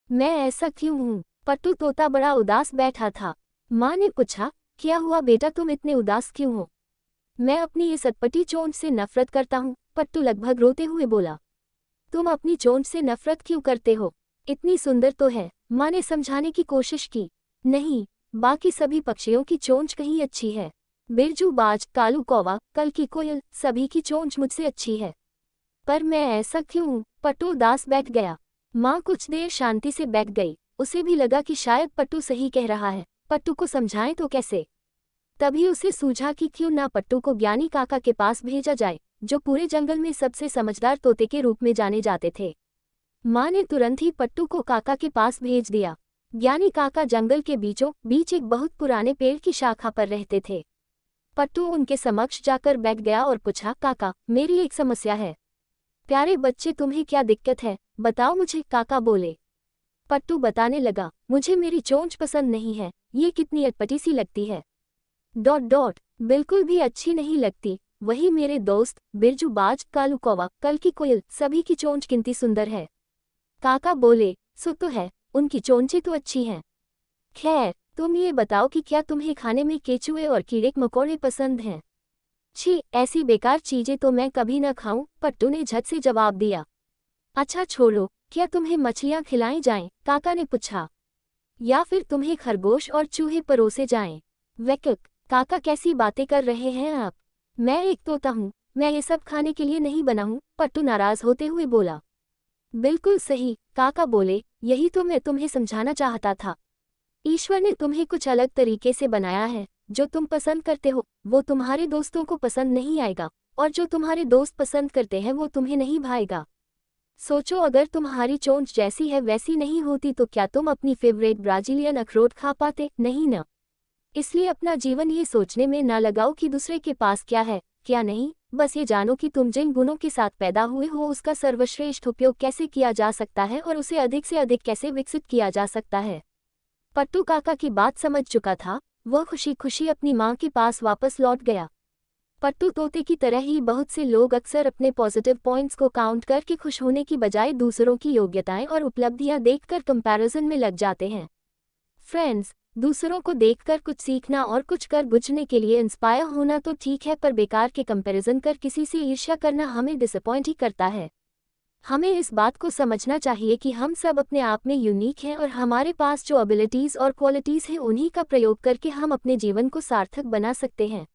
मैं ऐसा क्यों हूँ? पट्टू तोता बड़ा उदास बैठा था। माँ ने पूछा, क्या हुआ बेटा, तुम इतने उदास क्यों हो? मैं अपनी इस अटपटी चोंच से नफरत करता हूँ, पट्टू लगभग रोते हुए बोला। तुम अपनी चोंच से नफरत क्यों करते हो? इतनी सुंदर तो है। माँ ने समझाने की कोशिश की। नहीं, बाकी सभी पक्षियों की चोंच कहीं अच्छी है। बिरजू बाज, कालू कौवा, कल की कोयल, सभी की चोंच मुझसे अच्छी है। पर मैं ऐसा क्यों हूँ? पट्टू उदास बैठ गया। माँ कुछ देर शांति से बैठ गई। उसे भी लगा कि शायद पट्टू सही कह रहा है। पट्टू को समझाएं तो कैसे? तभी उसे सूझा कि क्यों ना पट्टू को ज्ञानी काका के पास भेजा जाए, जो पूरे जंगल में सबसे समझदार तोते के रूप में जाने जाते थे। माँ ने तुरंत ही पट्टू को काका के पास भेज दिया। ज्ञानी काका जंगल के बीचों बीच एक बहुत पुराने पेड़ की शाखा पर रहते थे। पट्टू उनके समक्ष जाकर बैठ गया और पूछा, काका, मेरी एक समस्या है। प्यारे बच्चे, तुम्हें क्या दिक्कत है, बताओ मुझे, काका बोले। पट्टू बताने लगा, मुझे मेरी चोंच पसंद नहीं है, ये कितनी अटपटी सी लगती है। डॉट डॉट, बिल्कुल भी अच्छी नहीं लगती। वही मेरे दोस्त बिरजू बाज, कालू कौवा, कल की कोयल, सभी की चोंच कितनी सुंदर है। काका बोले, सो तो है, उनकी चोंचें तो अच्छी हैं। खैर, तुम ये बताओ कि क्या तुम्हें खाने में केचुए और कीड़े मकोड़े पसंद हैं? छी, ऐसी बेकार चीजें तो मैं कभी न खाऊं, पट्टू ने झट से जवाब दिया। अच्छा छोड़ो, क्या तुम्हें मछलियां खिलाई जाएं? काका ने पूछा। या फिर तुम्हें खरगोश और चूहे परोसे जाएं? वैकक, काका कैसी बातें कर रहे हैं आप? मैं एक तोता हूँ, मैं ये सब खाने के लिए नहीं बना हूँ, पट्टू नाराज होते हुए बोला। बिल्कुल सही, काका बोले, यही तो मैं तुम्हें समझाना चाहता था। ईश्वर ने तुम्हें कुछ अलग तरीके से बनाया है। जो तुम पसंद करते हो वो तुम्हारे दोस्तों को पसंद नहीं आएगा, और जो तुम्हारे दोस्त पसंद करते हैं वो तुम्हें नहीं भाएगा। सोचो, अगर तुम्हारी चोंच जैसी है वैसी नहीं होती तो क्या तुम अपनी फेवरेट ब्राजीलियन अखरोट खा पाते? नहीं न। इसलिए अपना जीवन ये सोचने में ना लगाओ कि दूसरे के पास क्या है क्या नहीं, बस ये जानो कि तुम जिन गुणों के साथ पैदा हुए हो उसका सर्वश्रेष्ठ उपयोग कैसे किया जा सकता है और उसे अधिक से अधिक कैसे विकसित किया जा सकता है। पट्टू काका की बात समझ चुका था। वह खुशी खुशी अपनी माँ के पास वापस लौट गया। पट्टू तोते की तरह ही बहुत से लोग अक्सर अपने पॉजिटिव पॉइंट्स को काउंट करके खुश होने की बजाय दूसरों की योग्यताएं और उपलब्धियां देखकर कंपैरिजन में लग जाते हैं। फ्रेंड्स, दूसरों को देखकर कुछ सीखना और कुछ कर गुजरने के लिए इंस्पायर होना तो ठीक है, पर बेकार के कंपैरिजन कर किसी से ईर्ष्या करना हमें डिसअपॉइंट ही करता है। हमें इस बात को समझना चाहिए कि हम सब अपने आप में यूनिक हैं और हमारे पास जो एबिलिटीज़ और क्वालिटीज़ हैं उन्हीं का प्रयोग करके हम अपने जीवन को सार्थक बना सकते हैं।